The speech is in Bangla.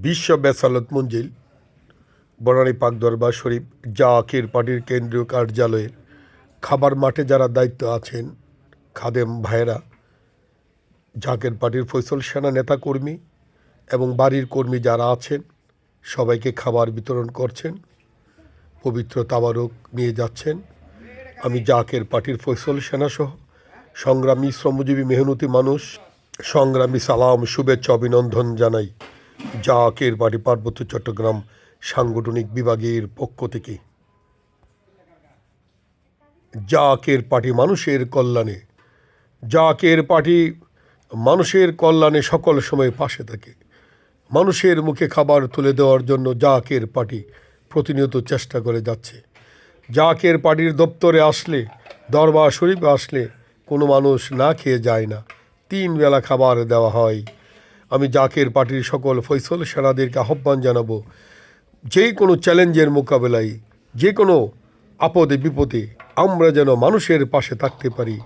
বিশ্ব বেসালত মঞ্জিল বনানী পাক দরবার শরীফ জাকির পার্টির কেন্দ্রীয় কার্যালয়ের খাবার মাঠে যারা দায়িত্ব আছেন খাদেম ভাইয়েরা, জাকের পার্টির ফয়সল সেনা নেতাকর্মী এবং বাড়ির কর্মী যারা আছেন সবাইকে খাবার বিতরণ করছেন, পবিত্র তাবারক নিয়ে যাচ্ছেন। আমি জাকের পার্টির ফয়সল সেনাসহ সংগ্রামী শ্রমজীবী মেহনতি মানুষ সংগ্রামী সালাম শুভেচ্ছা অভিনন্দন জানাই জাকের পার্টি পার্বত্য চট্টগ্রাম সাংগঠনিক বিভাগের পক্ষ থেকে। জাকের পার্টি মানুষের কল্যাণে, জাকের পার্টি মানুষের কল্যাণে সকল সময় পাশে থাকে। মানুষের মুখে খাবার তুলে দেওয়ার জন্য জাকের পার্টি প্রতিনিয়ত চেষ্টা করে যাচ্ছে। জাকের পার্টির দপ্তরে আসলে, দরবার শরীফে আসলে কোনো মানুষ না খেয়ে যায় না, 3 বেলা খাবার দেওয়া হয়। আমি জাকের পার্টির সকল ফয়সল সেনাদেরকে আহ্বান জানাবো, যে কোনো চ্যালেঞ্জের মোকাবেলায়, যে কোনো আপদে বিপদে আমরা যেন মানুষের পাশে থাকতে পারি।